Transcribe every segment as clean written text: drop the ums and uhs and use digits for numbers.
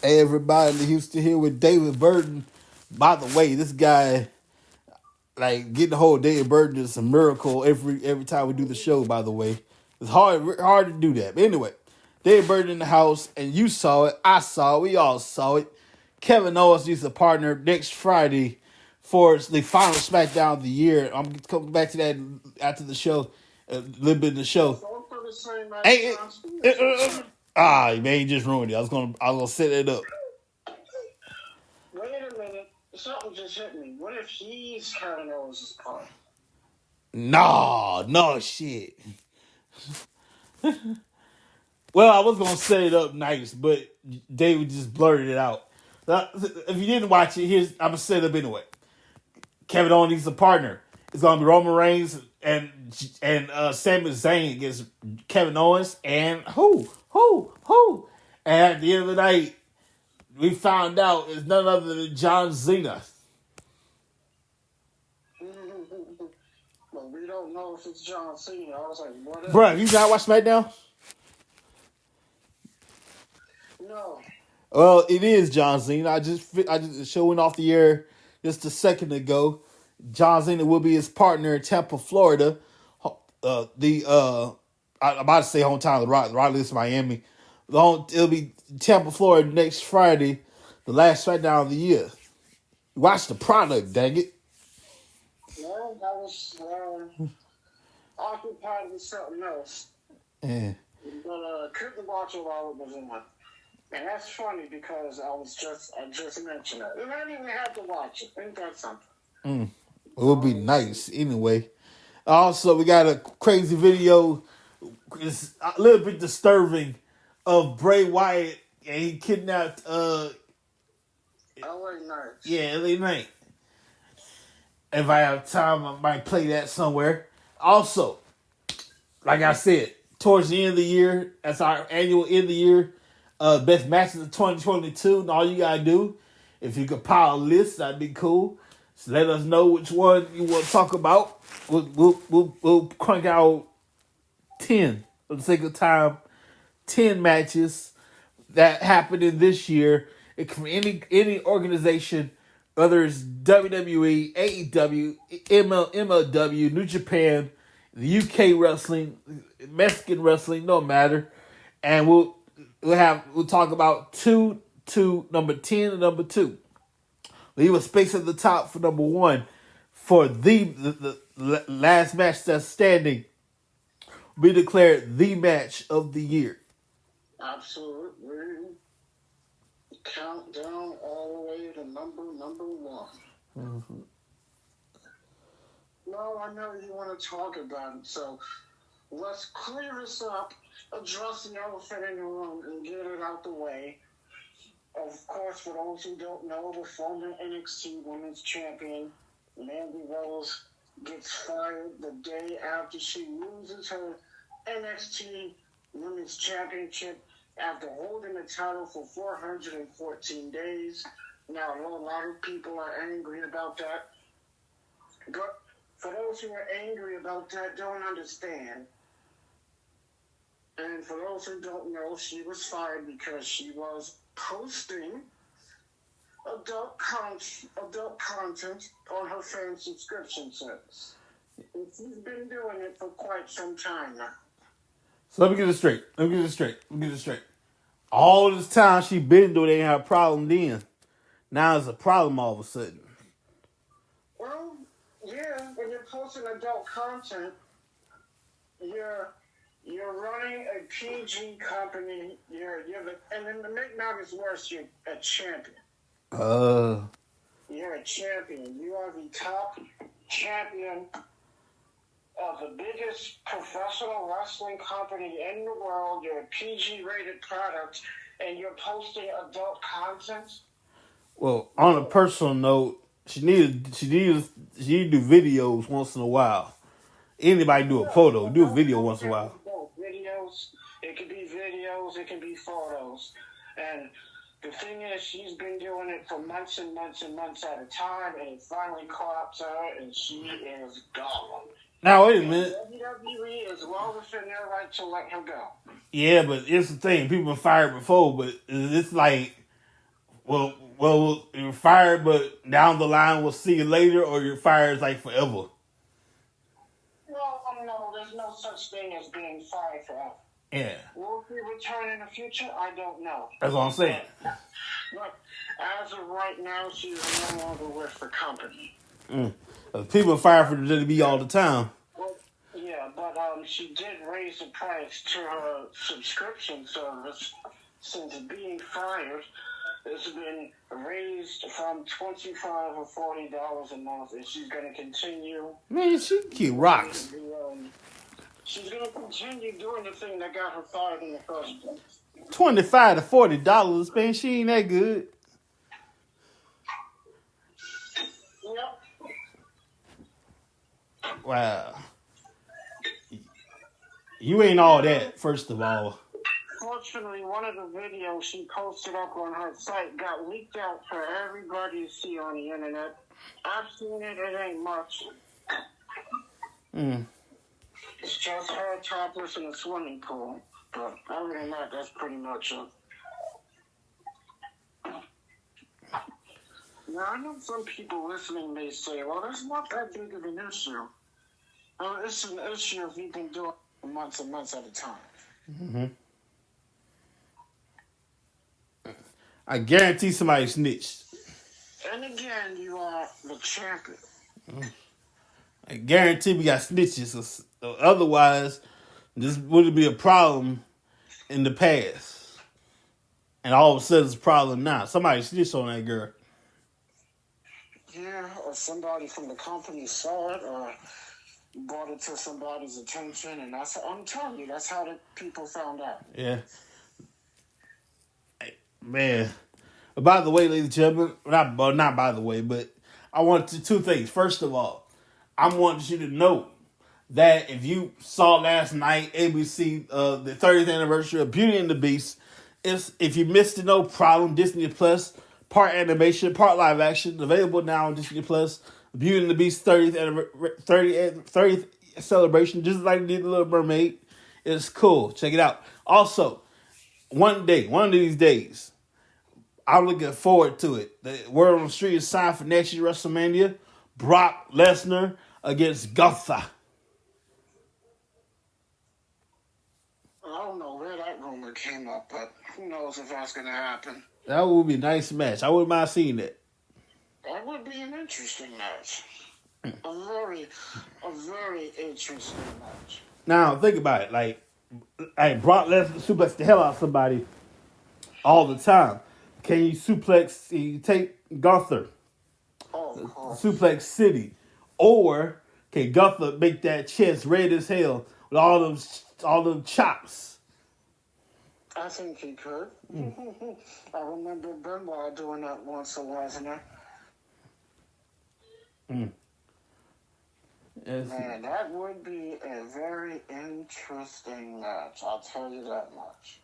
Hey everybody, Houston here with David Burton. By the way, this guy, like getting the whole David Burton is a miracle every time we do the show. By the way, it's hard to do that. But anyway, David Burton in the house, and you saw it, I saw it, we all saw it. Kevin Owens needs a partner next Friday for the final SmackDown of the year. I'm coming back to that after the show, a little bit in the show. Hey, man, you just ruined it. I was gonna set it up. Wait a minute. Something just hit me. What if he's Kevin Owens' part? No, shit. Well, I was gonna set it up nice, but David just blurted it out. If you didn't watch it, I'm gonna set it up anyway. Kevin Owens needs a partner. It's gonna be Roman Reigns and Sami Zayn against Kevin Owens and who. And at the end of the night, we found out it's none other than John Cena. Well, we don't know if it's John Cena. I was like, what? Bruh, you not watch SmackDown? No. Well, it is John Cena. I just showing off the air just a second ago. John Cena will be his partner in Tampa, Florida. I'm about to say hometown of the Rock. The Rock lives in Miami. It'll be Tampa, Florida next Friday, the last SmackDown of the year. Watch the product, dang it. Well, I was occupied with something else. Yeah. But couldn't watch it while it was on. And that's funny because I just mentioned it. And I didn't even have to watch it. Ain't that something? It would be nice anyway. Also, we got a crazy video. It's a little bit disturbing of Bray Wyatt, and he kidnapped LA Knight. Yeah, LA Knight. If I have time, I might play that somewhere. Also, like I said, towards the end of the year, that's our annual end of the year best matches of 2022. And all you gotta do, if you compile a list, that'd be cool. So let us know which one you want to talk about. We'll crank out 10 for the sake of time. 10 matches that happened in this year. It can be any organization, whether it's WWE, AEW, MLW, New Japan, the UK wrestling, Mexican wrestling, no matter. And we'll talk about number 10 and number 2. Leave a space at the top for number 1 for the last match that's standing. Be declared the match of the year. Absolutely. Countdown all the way to number 1. Mm-hmm. No, I know you want to talk about it, so let's clear this up, address the elephant in the room, and get it out the way. Of course, for those who don't know, the former NXT Women's Champion, Mandy Rose, gets fired the day after she loses her NXT Women's Championship after holding the title for 414 days. Now, I know a lot of people are angry about that. But for those who are angry about that, don't understand. And for those who don't know, she was fired because she was posting adult content on her fan subscription service. And she's been doing it for quite some time now. So let me get it straight. All this time she been doing it, ain't had a problem then. Now it's a problem all of a sudden. Well, yeah, when you're posting adult content, you're running a PG company. And then to make matters worse, you're a champion. You're a champion. You are the top champion of the biggest professional wrestling company in the world. You're a PG-rated product, and you're posting adult content. Well, on a personal note, she needed to do videos once in a while. Anybody do a photo, do a video once in a while. Videos, it can be videos, it can be photos. And the thing is, she's been doing it for months and months and months at a time, and it finally caught up to her, and she is gone. Now, wait a minute. WWE is well within their right to let her go. Yeah, but it's the thing. People been fired before, but it's like Well, you're fired, but down the line we'll see you later, or you're fired like forever. Well, no, there's no such thing as being fired forever. Yeah, Will he return in the future? I don't know. that's what I'm saying. But as of right now, she is no longer with the company. People fire for the WB all the time. Well, yeah, but she did raise the price to her subscription service. Since being fired, it's been raised from $25 or $40 a month, and she's going to continue. Man, she rocks. She's going to continue doing the thing that got her fired in the first place. $25 to $40, man. She ain't that good. Yep. Wow. You ain't all that, first of all. Fortunately, one of the videos she posted up on her site got leaked out for everybody to see on the internet. I've seen it. It ain't much. It's just her topless in a swimming pool. But other than that, that's pretty much it. Now, I know some people listening may say, well, that's not that big of an issue. It's an issue if you've been doing it for months and months at a time. Mm-hmm. I guarantee somebody snitched. And again, you are the champion. I guarantee we got snitches. Otherwise, this wouldn't be a problem in the past. And all of a sudden, it's a problem now. Somebody snitched on that girl. Yeah, or somebody from the company saw it or brought it to somebody's attention. And that's, I'm telling you, that's how the people found out. Yeah. Man. By the way, ladies and gentlemen, not by the way, but I want two things. First of all, I want you to know that if you saw last night ABC, the 30th anniversary of Beauty and the Beast, if you missed it, no problem. Disney Plus, part animation, part live action, available now on Disney Plus. Beauty and the Beast 30th celebration, just like they did The Little Mermaid. It's cool. Check it out. Also, one of these days, I'm looking forward to it. The word on the street is signed for next year's WrestleMania. Brock Lesnar against Gunther. I don't know where that rumor came up, but who knows if that's going to happen. That would be a nice match. I wouldn't mind seeing that. That would be an interesting match. A very interesting match. Now, think about it. Like Brock Lesnar suplex the hell out of somebody all the time. Can you take Gunther? Oh, Suplex City. Or can Gunther make that chest red as hell with all them chops? I think he could. I remember Benoit doing that once, wasn't it? Yes. Man, that would be a very interesting match. I'll tell you that much.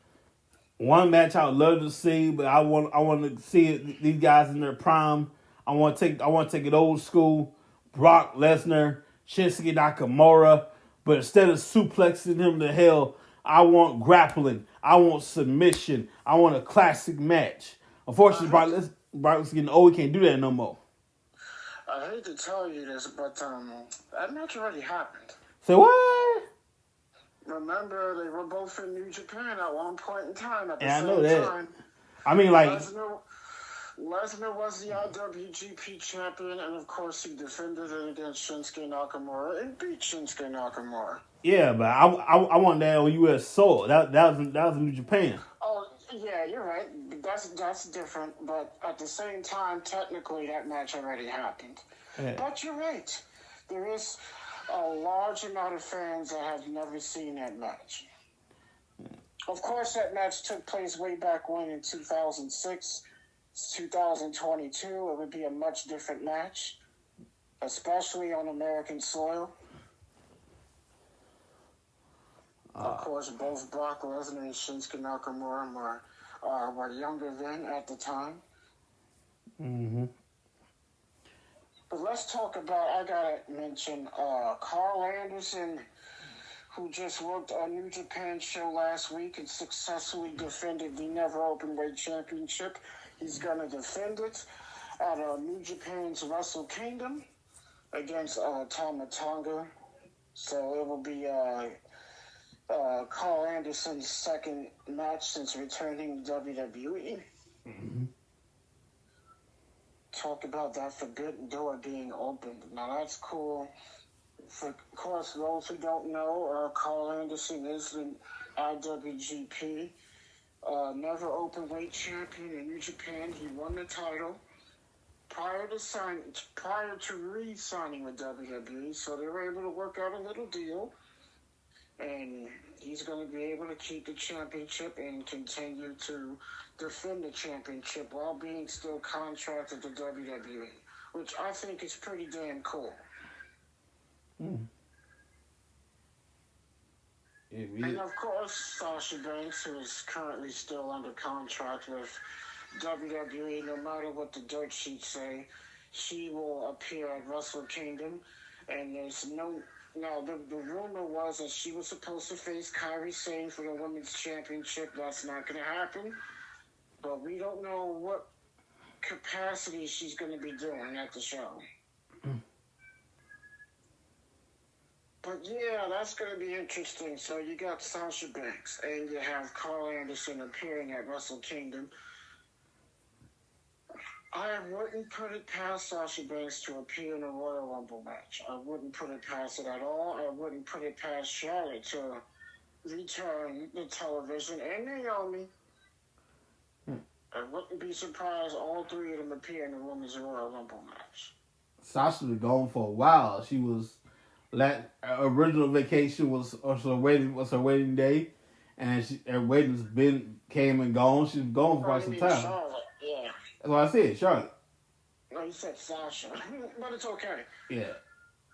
One match I would love to see, but I want to see it, these guys in their prime. I want to take it old school. Brock Lesnar, Shinsuke Nakamura, but instead of suplexing him to hell, I want grappling. I want submission. I want a classic match. Unfortunately, Brock's getting old. He can't do that no more. I hate to tell you this, but that match already happened. Say what? Remember, they were both in New Japan at one point in time. At the Yeah, same I know that. time. I mean, like Lesnar was the IWGP champion, and of course, he defended it against Shinsuke Nakamura and beat Shinsuke Nakamura. yeah, but I want that on U.S. soil. That was in New Japan. Oh, yeah, you're right. That's different, but at the same time, technically, that match already happened. Yeah. But you're right. There is a large amount of fans that have never seen that match. Of course, that match took place way back when in 2006. It's 2022. It would be a much different match, especially on American soil. Of course, both Brock Lesnar and Shinsuke Nakamura were younger then at the time. Mm-hmm. But let's talk about, I gotta mention Carl Anderson, who just worked a New Japan show last week and successfully defended the Never Openweight Championship. He's going to defend it at New Japan's Wrestle Kingdom against Tama Tonga. So it will be Carl Anderson's second match since returning to WWE. Mm-hmm. Talk about that forbidden door being opened. Now that's cool. Of course, those who don't know, Carl Anderson is the IWGP Never Openweight Champion in New Japan. He won the title prior to re-signing with WWE, so they were able to work out a little deal, and he's going to be able to keep the championship and continue to defend the championship while being still contracted to WWE, which I think is pretty damn cool. Mm. And of course, Sasha Banks, who is currently still under contract with WWE, no matter what the dirt sheets say, she will appear at Wrestle Kingdom. And there's the rumor was that she was supposed to face Kairi Sane for the Women's Championship. That's not going to happen. But we don't know what capacity she's going to be doing at the show. But yeah, that's going to be interesting. So you got Sasha Banks, and you have Carl Anderson appearing at Wrestle Kingdom. I wouldn't put it past Sasha Banks to appear in a Royal Rumble match. I wouldn't put it past it at all. I wouldn't put it past Charlotte to return the television, and Naomi. I wouldn't be surprised all three of them appear in the Women's Royal Rumble match. Sasha was gone for a while. She was original vacation was her wedding day, and her wedding's came and gone. She's gone for quite some time. Charlotte, yeah. That's what I said, Charlotte. No, you said Sasha, but it's okay. Yeah.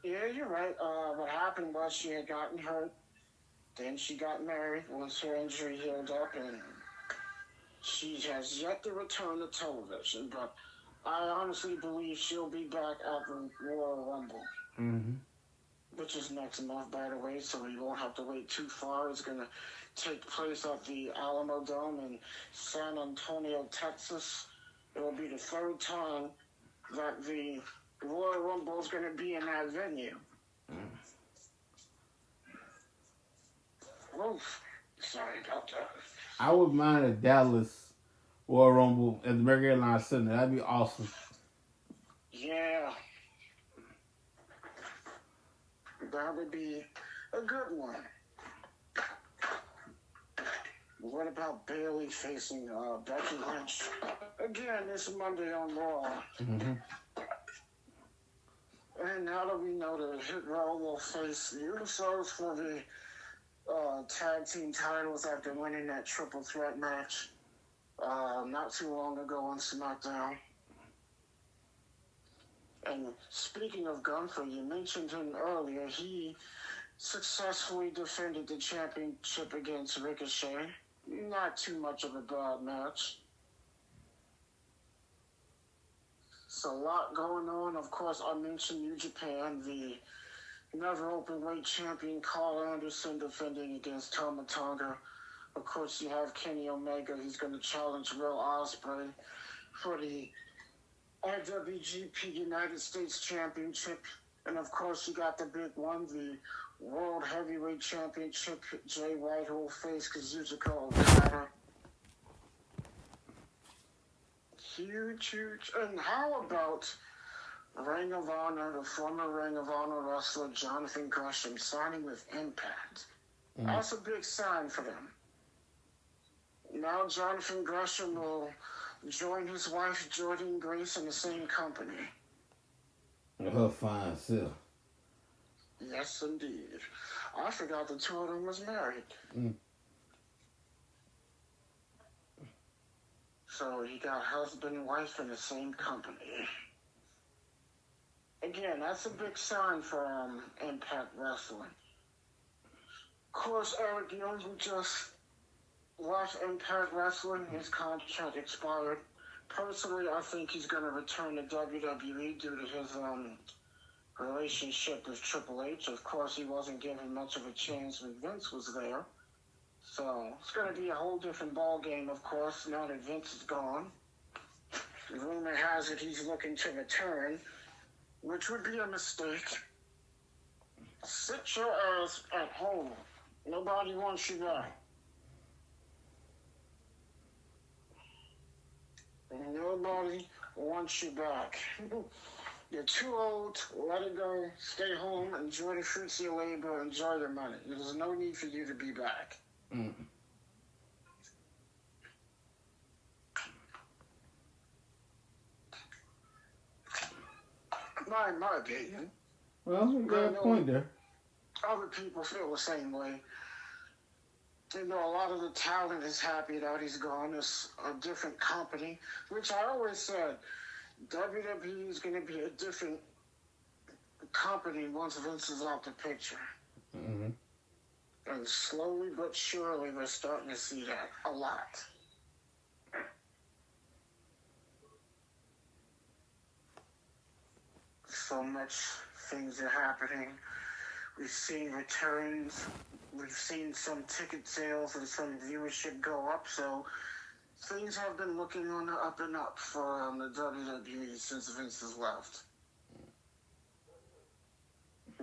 Yeah, you're right. What happened was she had gotten hurt, then she got married once her injury healed up, and she has yet to return to television. But I honestly believe she'll be back at the Royal Rumble. Mm-hmm. Which is next month, by the way, so you won't have to wait too far. It's going to take place at the Alamo Dome in San Antonio, Texas. It will be the third time that the Royal Rumble is going to be in that venue. Oof. Sorry about that. I would mind a Dallas Royal Rumble at the American Airlines Center. That'd be awesome. Yeah. That would be a good one. What about Bayley facing Becky Lynch? Again, this Monday on Raw. Mm-hmm. And now that we know that Hit Row will face the Usos for the tag team titles after winning that triple threat match not too long ago on SmackDown. And speaking of Gunther, you mentioned him earlier. He successfully defended the championship against Ricochet. Not too much of a bad match. So a lot going on. Of course, I mentioned New Japan. The Never Openweight champion Carl Anderson defending against Tama Tonga. Of course, you have Kenny Omega. He's going to challenge Will Ospreay for the IWGP United States Championship. And of course, you got the big one, the World Heavyweight Championship. Jay White will face Kazuchika Okada. Huge. And how about Ring of Honor, the former Ring of Honor wrestler Jonathan Gresham signing with Impact? That's a big sign for them. Now Jonathan Gresham will join his wife Jordan Grace in the same company. Her fine self. Yes, indeed. I forgot the two of them was married. So you got husband and wife in the same company. Again, that's a big sign for Impact Wrestling. Of course, Eric Young, who just left Impact Wrestling, his contract expired. Personally, I think he's going to return to WWE due to his relationship with Triple H. Of course, he wasn't given much of a chance when Vince was there. So it's going to be a whole different ball game, of course, now that Vince is gone. The rumor has it he's looking to return, which would be a mistake. Sit your ass at home. Nobody wants you back. Nobody wants you back. You're too old. Let it go. Stay home. Enjoy the fruits of your labor. Enjoy your money. There's no need for you to be back. Mm. My opinion. Well, you got a point there. Other people feel the same way. You know, a lot of the talent is happy that he's gone. It's a different company, which I always said, WWE is going to be a different company once Vince is out the picture. Mm-hmm. And slowly but surely, we're starting to see that a lot. So much things are happening. We've seen returns. We've seen some ticket sales and some viewership go up. So things have been looking on the up and up for the WWE since Vince has left.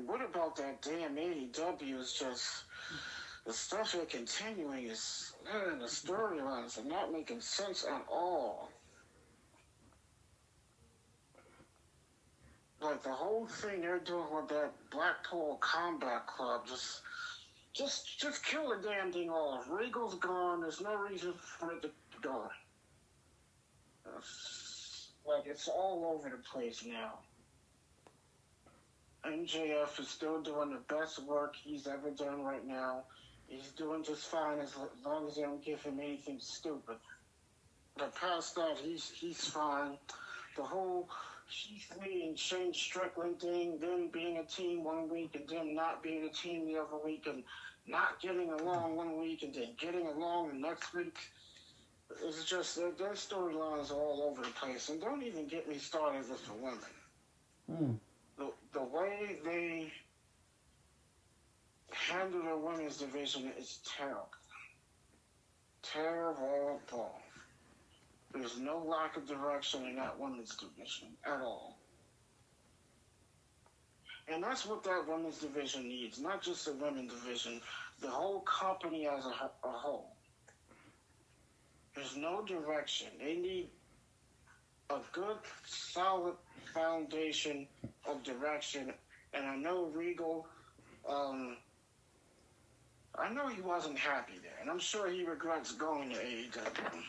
What about that damn AEW? Is just the stuff they're continuing is the storylines are not making sense at all. Like the whole thing they're doing with that Blackpool Combat Club, just kill the damn thing off. Regal's gone. There's no reason for it to go. Like it's all over the place now. MJF is still doing the best work he's ever done right now. He's doing just fine as long as they don't give him anything stupid. But past that, he's fine. The whole Keith Lee and Shane Strickland thing, them being a team one week and them not being a team the other week and not getting along one week and then getting along the next week. It's just their storylines are all over the place. And don't even get me started with the women. The way they handle the women's division is terrible. Terrible. There's no lack of direction in that women's division at all. And that's what that women's division needs. Not just the women's division, the whole company as a whole. There's no direction. They need a good, solid foundation of direction. And I know Regal, I know he wasn't happy there. And I'm sure he regrets going to AEW.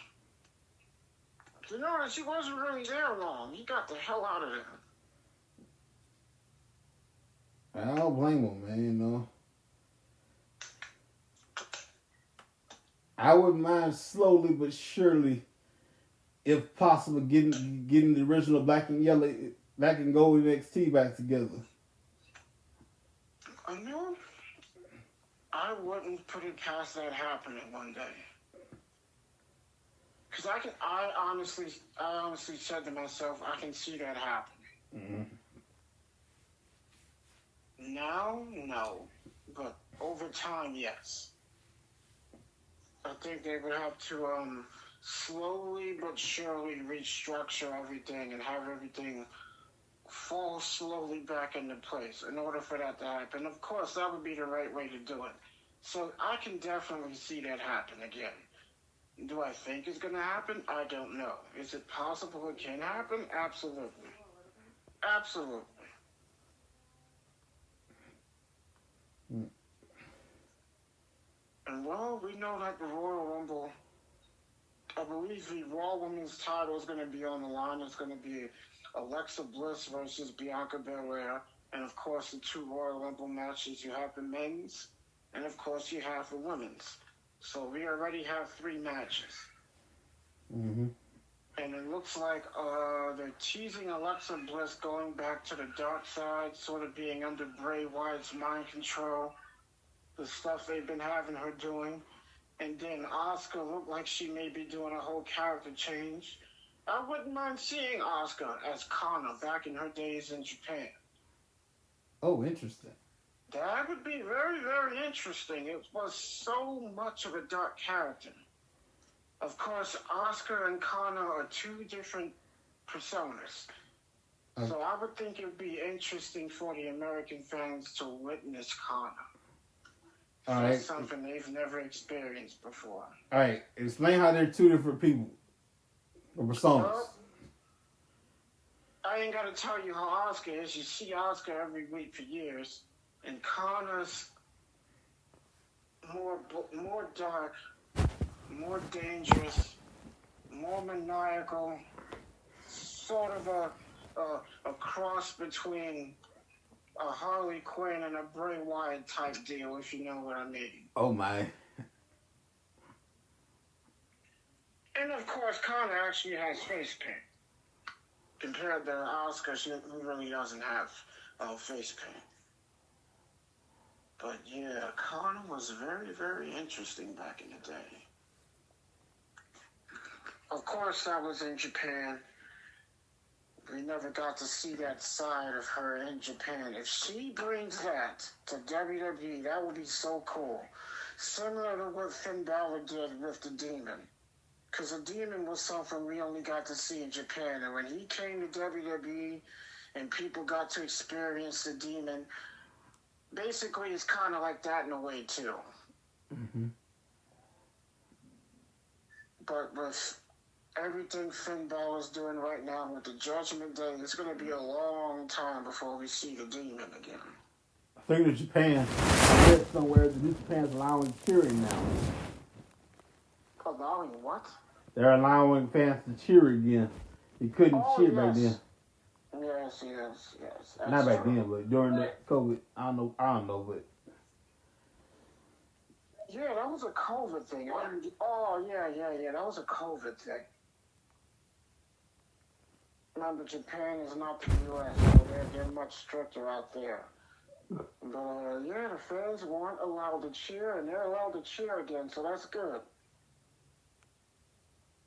You know, she wasn't really there long. He got the hell out of there. I don't blame him, man, you know. I wouldn't mind slowly but surely, if possible, getting the original black and gold NXT back together. I know. I wouldn't put it past that happening one day. Because I honestly said to myself, I can see that happening. Mm-hmm. Now, no. But over time, yes. I think they would have to slowly but surely restructure everything and have everything fall slowly back into place in order for that to happen. Of course, that would be the right way to do it. So I can definitely see that happen again. Do I think it's going to happen? I don't know. Is it possible it can happen? Absolutely. Absolutely. And well, we know that the Royal Rumble, I believe the Raw Women's title is going to be on the line. It's going to be Alexa Bliss versus Bianca Belair. And of course, the two Royal Rumble matches. You have the men's, and of course, you have the women's. So we already have 3 matches. Mm-hmm. And it looks like they're teasing Alexa Bliss going back to the dark side, sort of being under Bray Wyatt's mind control, the stuff they've been having her doing. And then Asuka looked like she may be doing a whole character change. I wouldn't mind seeing Asuka as Kana back in her days in Japan. Oh, interesting. That would be very, very interesting. It was so much of a dark character. Of course, Oscar and Connor are two different personas. So I would think it would be interesting for the American fans to witness Connor. All That's right. something they've never experienced before. All right. Explain how they're two different people. Or personas. Well, I ain't got to tell you how Oscar is. You see Oscar every week for years. And Connor's more dark, more dangerous, more maniacal, sort of a cross between a Harley Quinn and a Bray Wyatt type deal, if you know what I mean. Oh, my. And of course, Connor actually has face paint. Compared to Oscar, he really doesn't have face paint. But yeah, Connor was very, very interesting back in the day. Of course, I was in Japan. We never got to see that side of her in Japan. If she brings that to WWE, that would be so cool. Similar to what Finn Balor did with the Demon. Because the Demon was something we only got to see in Japan. And when he came to WWE and people got to experience the Demon, basically it's kind of like that in a way, too. Mm-hmm. But with everything Finn Balor's doing right now with the Judgment Day, it's going to be a long time before we see the Demon again. I think that Japan, I read somewhere that New Japan's allowing cheering now. Allowing what? They're allowing fans to cheer again. You couldn't cheer back then. Yes. That's Not back true. then, but during the COVID, I don't know, but. Yeah, that was a COVID thing. Yeah, that was a COVID thing. Remember, Japan is not the U.S., so they're much stricter out there. But, yeah, the fans weren't allowed to cheer, and they're allowed to cheer again, so that's good.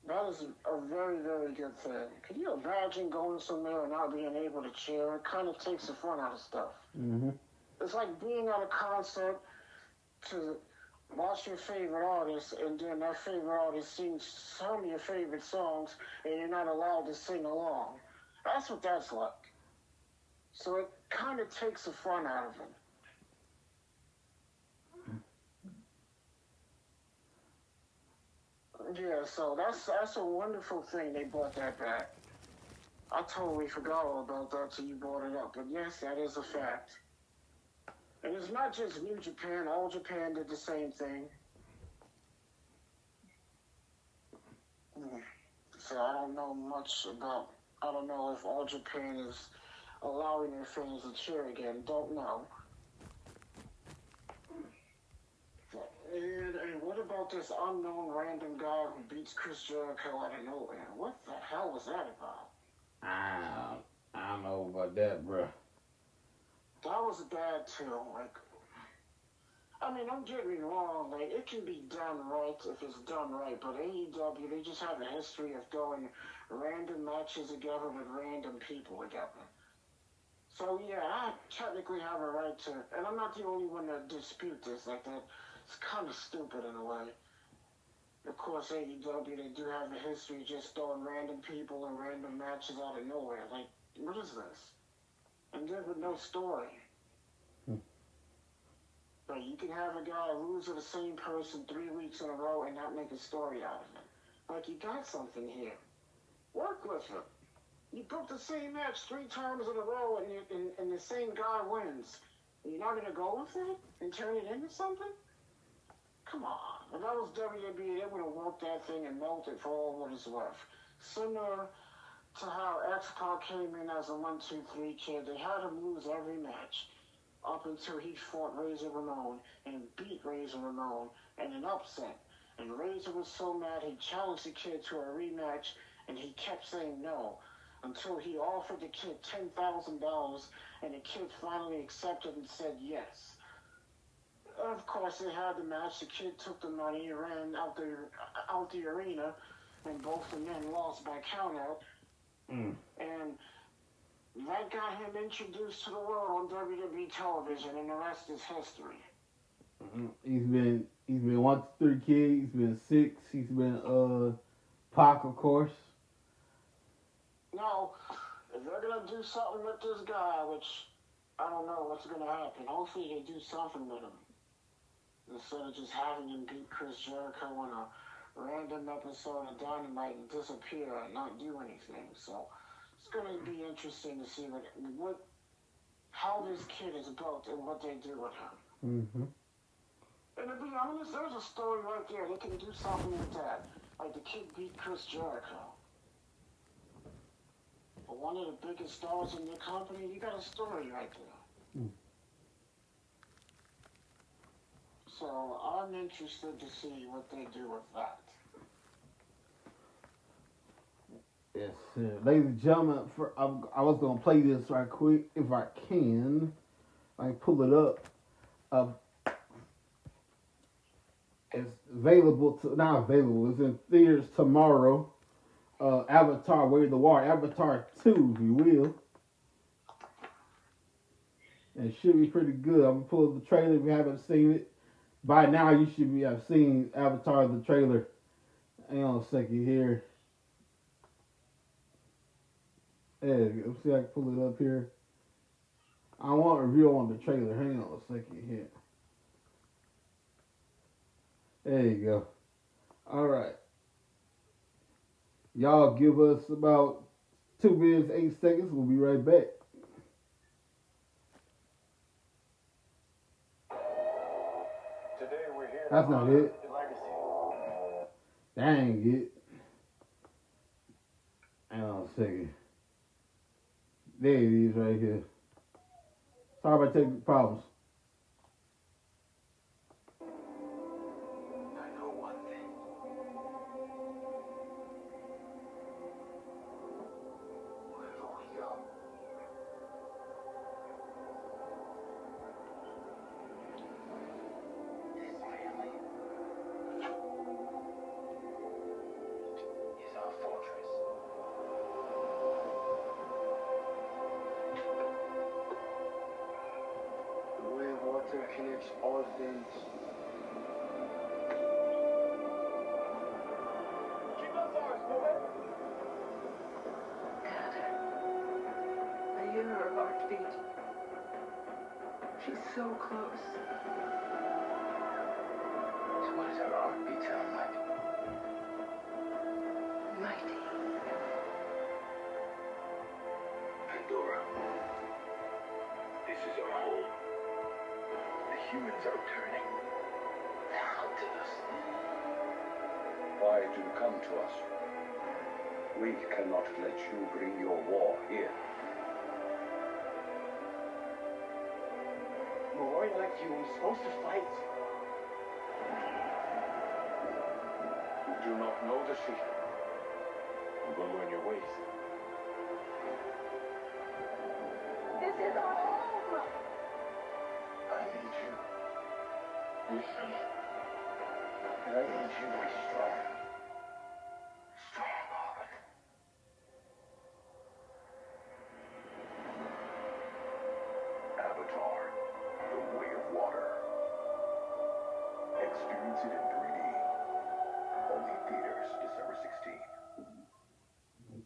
That is a very, very good thing. Can you imagine going somewhere and not being able to cheer? It kind of takes the fun out of stuff. Mm-hmm. It's like being at a concert to watch your favorite artist, and then that favorite artist sings some of your favorite songs, and you're not allowed to sing along. That's what that's like. So it kind of takes the fun out of it. Yeah, so that's a wonderful thing they brought that back. I totally forgot all about that till you brought it up, but yes, that is a fact. And it's not just New Japan, All Japan did the same thing. So I don't know if All Japan is allowing their fans to cheer again, don't know. And what about this unknown random guy who beats Chris Jericho out of nowhere? What the hell was that about? I don't know about that, bro. That was bad too. Don't get me wrong. It can be done right if it's done right. But AEW, they just have a history of going random matches together with random people together. So yeah, I technically have a right to, and I'm not the only one that dispute this like that. It's kind of stupid in a way. Of course, AEW, they do have a history of just throwing random people and random matches out of nowhere. What is this? And then with no story. But you can have a guy lose to the same person 3 weeks in a row and not make a story out of it. You got something here. Work with it. You book the same match 3 times in a row and the same guy wins. You're not going to go with it and turn it into something? Come on. If that was WWE, they would have worked that thing and melted it for all what it's worth. Similar to how X-Pac came in as a 1-2-3 kid, they had him lose every match up until he fought Razor Ramon and beat Razor Ramon in an upset. And Razor was so mad he challenged the kid to a rematch, and he kept saying no until he offered the kid $10,000, and the kid finally accepted and said yes. Of course, they had the match. The kid took the money, ran out the arena, and both the men lost by countout. And That got him introduced to the world on WWE television, and the rest is history. He's been 1, 2, 3 Kid. He's been 6. He's been Pac, of course. Now, if they're gonna do something with this guy, which I don't know what's gonna happen. Hopefully they do something with him instead of just having him beat Chris Jericho in a random episode of Dynamite and disappear and not do anything. So it's gonna be interesting to see how this kid is built and what they do with him. Mm-hmm. And to be honest, there's a story right there. They can do something with that. Like the kid beat Chris Jericho. But one of the biggest stars in your company, you got a story right there. Mm. So I'm interested to see what they do with that. Yes, sir. Ladies and gentlemen, I was going to play this right quick if I can. I can pull it up. It's available not available. It's in theaters tomorrow. Avatar, Way of the Water, Avatar 2, if you will. And it should be pretty good. I'm gonna pull up the trailer if you haven't seen it. By now, you should have seen Avatar the trailer. Hang on a second here. Let's see if I can pull it up here. I want a review on the trailer. Hang on a second here. There you go. All right. Y'all give us about 2 minutes, 8 seconds. We'll be right back. Today we're here. That's not it. Legacy. Dang it. Hang on a second. There it is right here. Sorry about technical problems. I know one thing. Wherever we go, this family is our fortress. The way of water connects all things. Keep those arms moving. Dad, I hear her heartbeat. She's so close. So what does our heartbeat sound like? Mighty. Pandora. This is our home. The humans are returning. They're hunting us. Why do you come to us? We cannot let you bring your war here. A warrior like you was supposed to fight. You do not know the secret. You will learn your ways. This is our home! I need you with me. And I need you to be strong. Strong-hearted. Avatar, The Way of Water. Experience it in 3D. Only theaters December 16th.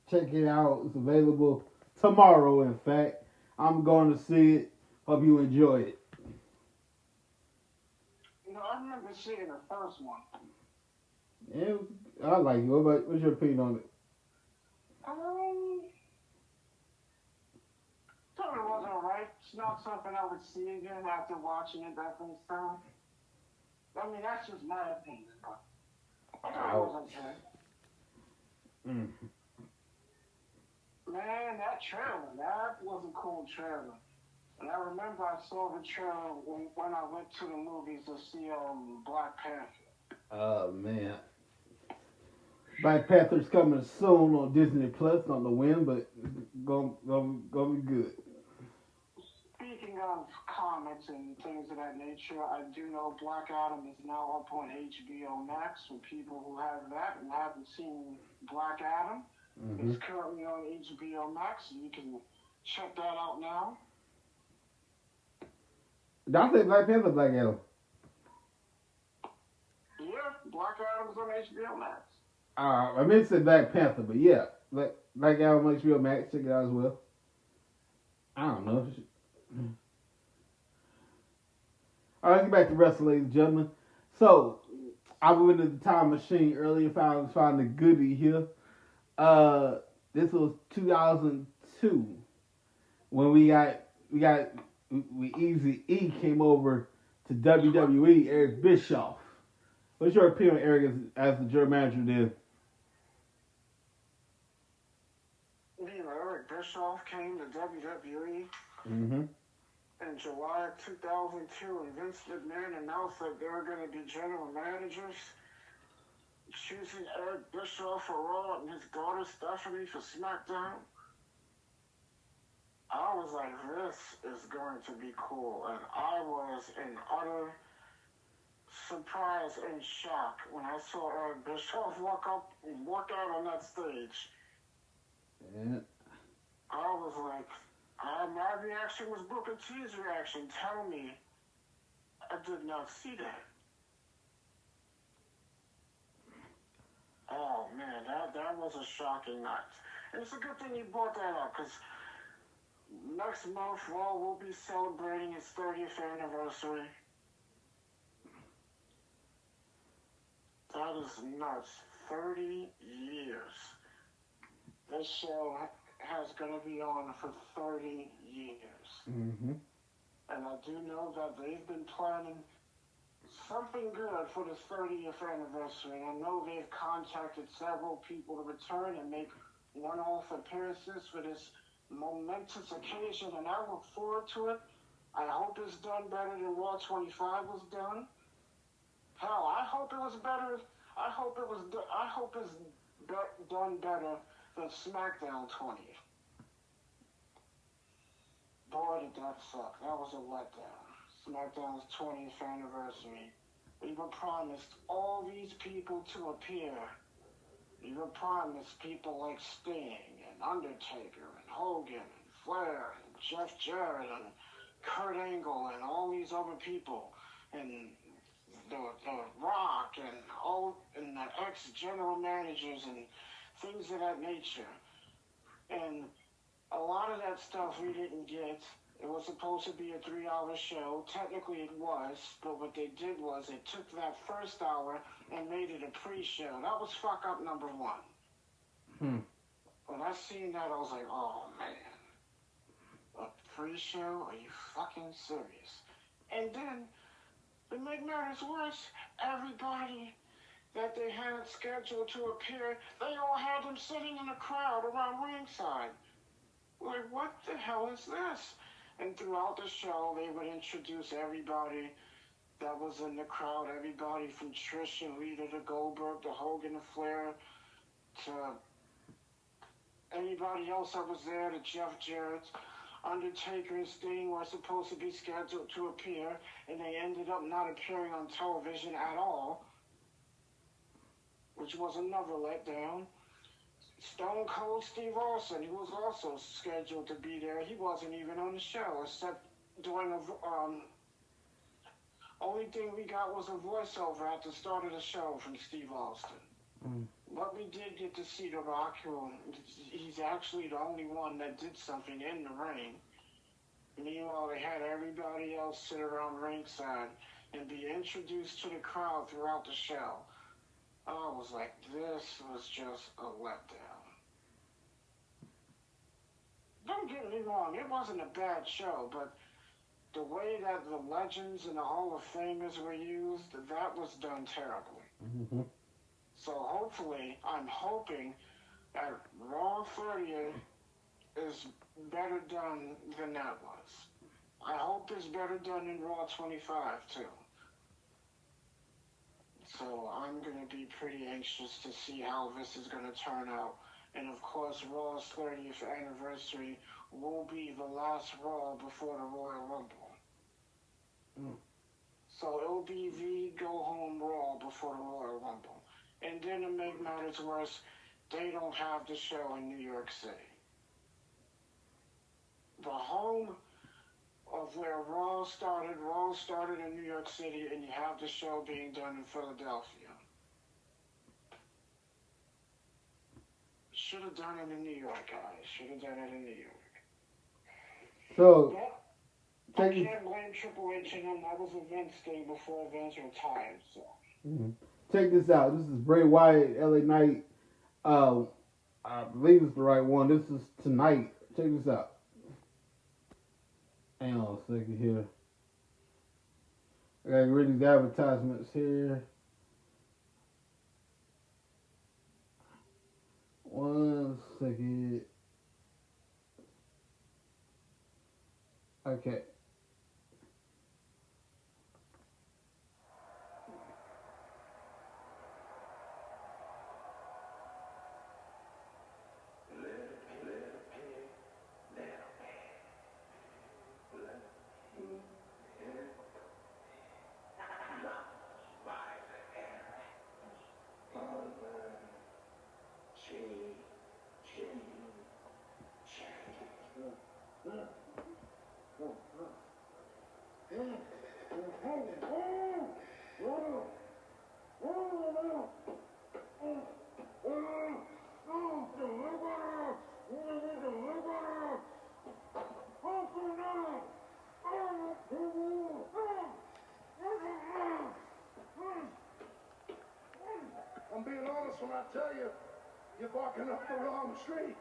Check it out. It's available tomorrow, in fact. I'm going to see it. Hope you enjoy it. You know, I remember seeing the first one. Yeah, I like it. What's your opinion on it? Thought it was alright. It's not something I would see again after watching it that first time. I mean, that's just my opinion. But I thought it was okay. Mm. Man, that trailer, that was a cool trailer. And I remember I saw the trailer when I went to the movies to see Black Panther. Oh, man. Black Panther's coming soon on Disney Plus. Don't know when, but gonna be good. Speaking of comics and things of that nature, I do know Black Adam is now up on HBO Max for people who have that and haven't seen Black Adam. Mm-hmm. It's currently on HBO Max, so you can check that out now. Did I say Black Panther or Black Adam? Yeah, Black Adam's on HBO Max. I meant to say Black Panther, but yeah. Black Adam on HBO Max. Check it out as well. I don't know. All right, let's get back to wrestling, ladies and gentlemen. So, I went into the time machine earlier, found a goodie here. This was 2002 when we Easy E came over to WWE. Eric Bischoff. What's your opinion on Eric as the general manager then? Eric Bischoff came to WWE Mm-hmm. in July of 2002, and Vince McMahon announced that they were going to be general managers, choosing Eric Bischoff for Raw and his daughter Stephanie for SmackDown. I was like, this is going to be cool, and I was in utter surprise and shock when I saw Eric Bischoff walk out on that stage. Yeah. I was like, my reaction was Booker T's reaction. Tell me I did not see that. Oh man, that was a shocking night. And it's a good thing you brought that up, because next month Raw will be celebrating its 30th anniversary. That is nuts. 30 years. This show has going to be on for 30 years. Mm-hmm. And I do know that they've been planning something good for this 30th anniversary. And I know they've contacted several people to return and make one-off appearances for this momentous occasion. And I look forward to it. I hope it's done better than Raw 25 was done. Hell, I hope it was better. I hope it's done better than SmackDown 20. Boy, did that suck. That was a letdown. SmackDown's 20th anniversary. We were promised all these people to appear. We were promised people like Sting and Undertaker and Hogan and Flair and Jeff Jarrett and Kurt Angle and all these other people. And the Rock and the ex-general managers and things of that nature. And a lot of that stuff we didn't get. It was supposed to be a 3-hour show. Technically it was, but what they did was they took that first hour and made it a pre-show. That was fuck up number one. When I seen that, I was like, oh man. A pre-show? Are you fucking serious? And then, to make matters worse, everybody that they had scheduled to appear, they all had them sitting in a crowd around ringside. Like, what the hell is this? And throughout the show, they would introduce everybody that was in the crowd, everybody from Trish and Lita to Goldberg to Hogan and Flair to anybody else that was there, to Jeff Jarrett. Undertaker and Sting were supposed to be scheduled to appear, and they ended up not appearing on television at all, which was another letdown. Stone Cold Steve Austin, who was also scheduled to be there, he wasn't even on the show, except doing only thing we got was a voiceover at the start of the show from Steve Austin. But we did get to see The Rock, who he's actually the only one that did something in the ring. Meanwhile, they had everybody else sit around ringside and be introduced to the crowd throughout the show. I was like, this was just a letdown. Don't get me wrong, it wasn't a bad show, but the way that the legends and the Hall of Famers were used, that was done terribly. Mm-hmm. So hopefully, I'm hoping that Raw 30 is better done than that was. I hope it's better done than Raw 25 too. So I'm going to be pretty anxious to see how this is going to turn out. And of course, Raw's 30th anniversary will be the last Raw before the Royal Rumble. So it'll be the go-home Raw before the Royal Rumble. And then to make matters worse, they don't have the show in New York City. the home of where Raw started. Raw started in New York City, and you have the show being done in Philadelphia. Should have done it in New York, guys. Should have done it in New York. So, But I can't blame Triple H and him. That was a Vince thing before Vince retired. So. check this out. This is Bray Wyatt, LA Knight. I believe it's the right one. This is tonight. Check this out. Hang on a second here. I gotta read these advertisements here. One second. Okay. I'm being honest when I tell you, you're barking up the wrong tree.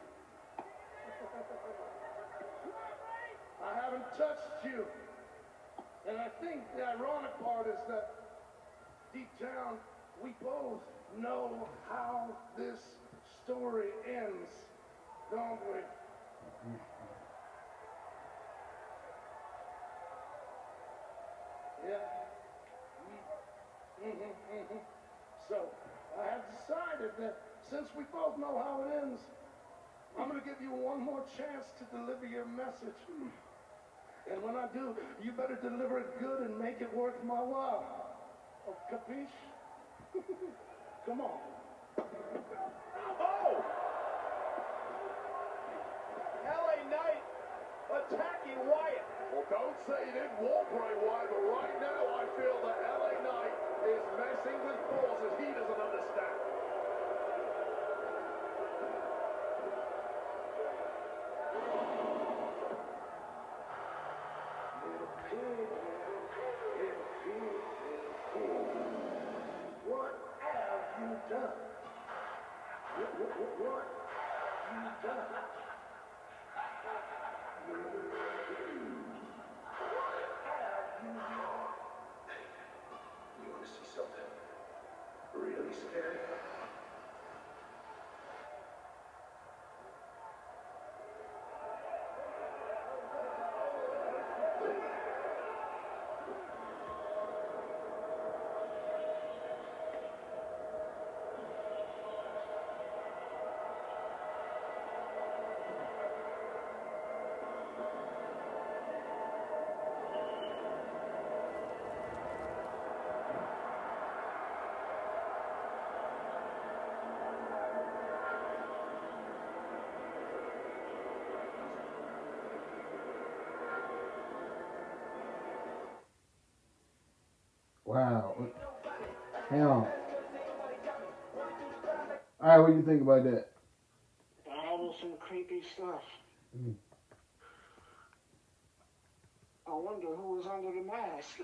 I haven't touched you. And I think the ironic part is that deep down, we both know how this story ends, don't we? Yeah. So, I have decided that since we both know how it ends, I'm going to give you one more chance to deliver your message. And when I do, you better deliver it good and make it worth my while. Oh, capiche? Come on. Oh! LA Knight attacking Wyatt. Well, don't say you didn't want Bray Wyatt, but right now I feel that LA Knight is messing with forces he doesn't understand. What have you done? What have you done? You want to see something really scary? Wow. Hang on. Alright, what do you think about that? That was some creepy stuff. I wonder who was under the mask.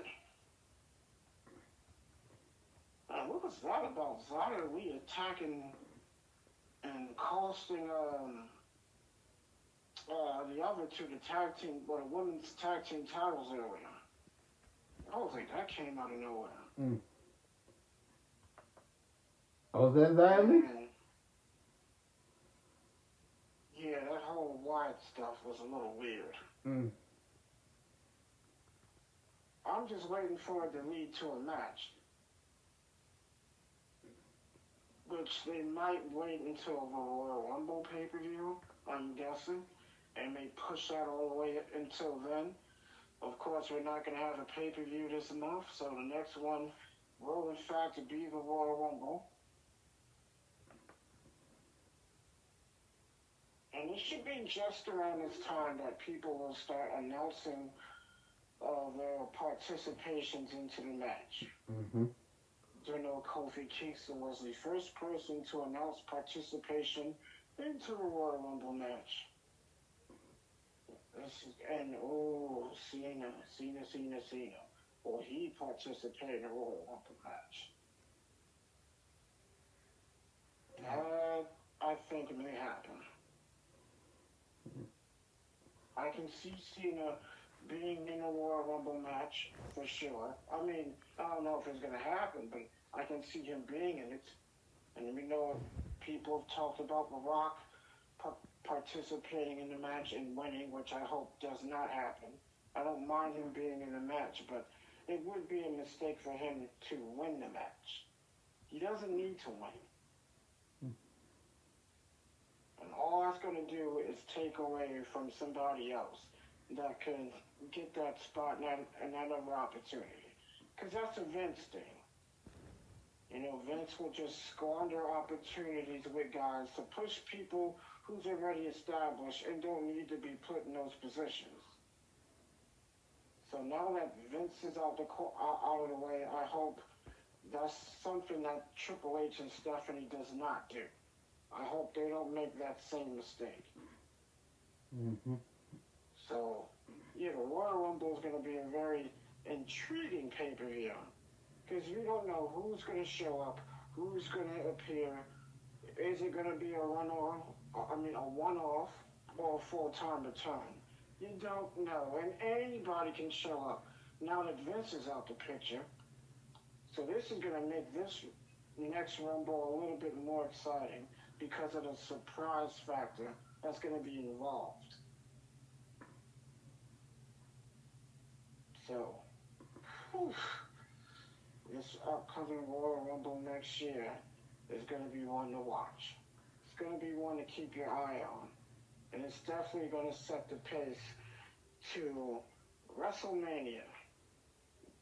What was that about? Zion we attacking and costing the other two, the tag team, the women's tag team titles earlier. I was like, that came out of nowhere. Oh, is that Zion Lee? Yeah, that whole Wyatt stuff was a little weird. I'm just waiting for it to lead to a match. Which they might wait until the Royal Rumble pay-per-view, I'm guessing, and may push that all the way until then. Of course, we're not going to have a pay-per-view this month, so the next one will, in fact, be the Royal Rumble. And it should be just around this time that people will start announcing their participations into the match. Mm-hmm. You know, Kofi Kingston was the first person to announce participation into the Royal Rumble match. And Cena. Well, he participated in the Royal Rumble match. That, I think, may happen. I can see Cena being in a Royal Rumble match for sure. I mean, I don't know if it's going to happen, but I can see him being in it. And we know people have talked about The Rock participating in the match and winning, which I hope does not happen. I don't mind him being in the match, but it would be a mistake for him to win the match. He doesn't need to win. And all that's going to do is take away from somebody else that can get that spot and that other opportunity. Because that's a Vince thing. You know, Vince will just squander opportunities with guys to push people who's already established and don't need to be put in those positions. So now that Vince is out of the way, I hope that's something that Triple H and Stephanie does not do. I hope they don't make that same mistake. Mm-hmm. So, yeah, the Royal Rumble is going to be a very intriguing pay-per-view. Because you don't know who's going to show up, who's going to appear. Is it going to be a one-off or a full-time return? You don't know. And anybody can show up now that Vince is out the picture. So this is going to make this next Rumble a little bit more exciting because of the surprise factor that's going to be involved. So, this upcoming Royal Rumble next year is going to be one to watch. It's going to be one to keep your eye on. And it's definitely going to set the pace to WrestleMania.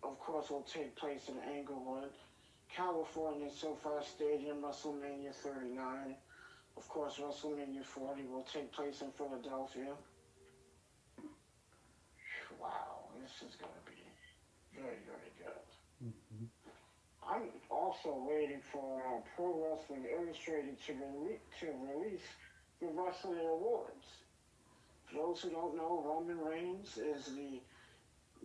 Of course, will take place in Englewood, California, SoFi Stadium, WrestleMania 39. Of course, WrestleMania 40 will take place in Philadelphia. Wow, this is going to be very, very good. Mm-hmm. I'm also waiting for Pro Wrestling Illustrated to release the Wrestling Awards. For those who don't know, Roman Reigns is the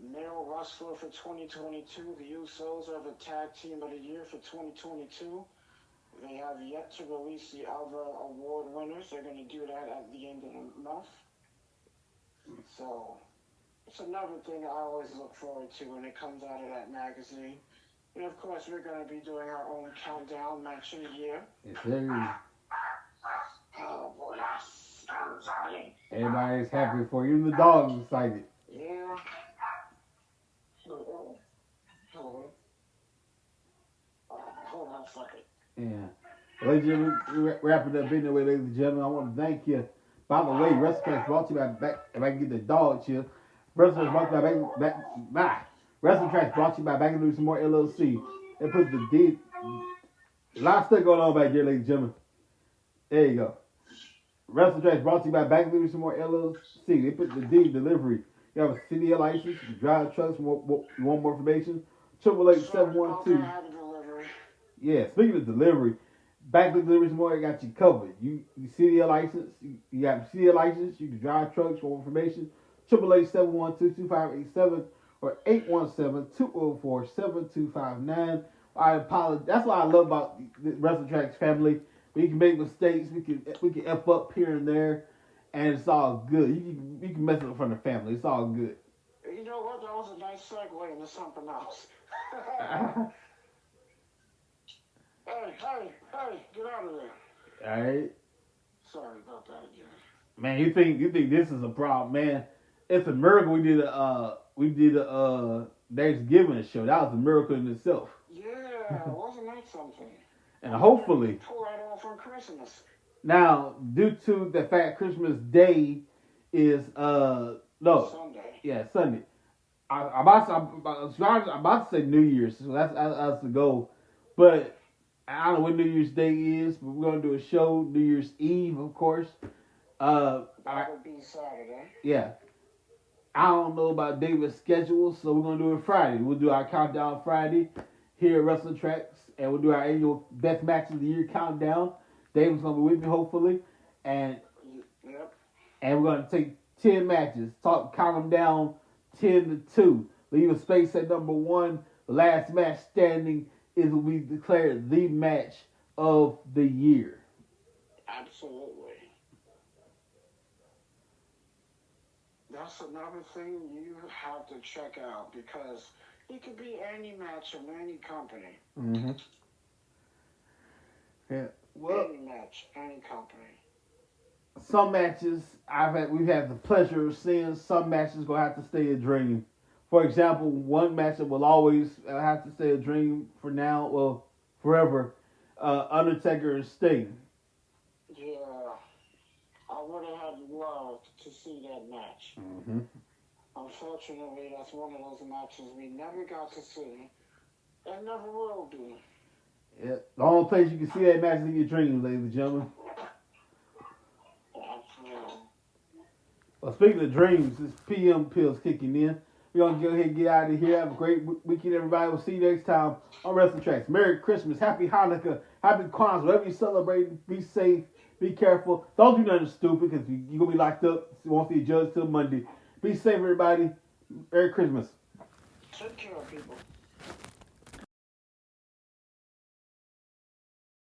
male wrestler for 2022. The Usos are the tag team of the year for 2022. They have yet to release the other award winners. They're going to do that at the end of the month. So it's another thing I always look forward to when it comes out of that magazine. And of course, we're going to be doing our own countdown match of the year. Yes, sir. Oh boy, I'm excited. Everybody's happy for you. Even the dog's excited. Yeah. Hello. Hold on a second. Yeah. Ladies and gentlemen, wrapping up anyway, ladies and gentlemen. I want to thank you. By the way, WrestleCast brought to you by if I can get the dog chill. WrestleCast brought to you by WrestleCast brought to you by Back and Do Some More LLC. They put the D. A lot of stuff going on back there, ladies and gentlemen. There you go. WrestleCast brought to you by Back and Do Some More LLC. They put the D delivery. You have a CDL license, you drive trucks, you want more information? 888-712. Yeah, speaking of delivery, Back to Delivery More got you covered. You CDL license, you got CDL license, you can drive trucks for more information. 888-712-2587 or 817-204-7259. I apologize. That's what I love about the Wrestling Tracks family. We can make mistakes, we can F up here and there, and it's all good. You can mess it up from the family. It's all good. You know what? That was a nice segue into something else. Hey, get out of there. All right. Sorry about that again. Man, you think this is a problem, man? It's a miracle we did a Thanksgiving show. That was a miracle in itself. Yeah, wasn't that something? And hopefully pull that off on Christmas. Now, due to the fact Christmas Day is Sunday. Yeah, Sunday. I'm about to say New Year's, so that's the goal. But I don't know what New Year's Day is, but we're gonna do a show New Year's Eve, of course. That would be Saturday. Yeah. I don't know about David's schedule, so we're gonna do it Friday. We'll do our countdown Friday here at Wrestling Tracks, and we'll do our annual best matches of the year countdown. David's gonna be with me hopefully, and Yep. we're gonna take 10 matches, count them down 10-2. Leave a space at number 1. The last match standing is will be declared the match of the year. Absolutely. That's another thing you have to check out because it could be any match from any company. Mm-hmm. Yeah. Well, Any match, any company. some matches we've had the pleasure of seeing. Some matches gonna have to stay a dream. For example, one match that will always have to stay a dream for now, well, forever. Undertaker and Sting. Yeah. I would have loved to see that match. Mm-hmm. Unfortunately, that's one of those matches we never got to see and never will do. Yeah, the only place you can see that match is in your dreams, ladies and gentlemen. Absolutely. Well, speaking of dreams, this PM pill's kicking in. We're going to go ahead and get out of here. Have a great weekend, everybody. We'll see you next time on Wrestling Tracks. Merry Christmas, Happy Hanukkah, Happy Kwanzaa. Whatever you're celebrating, be safe, be careful. Don't do nothing stupid because you're going to be locked up. You won't see a judge till Monday. Be safe, everybody. Merry Christmas. Take care, people.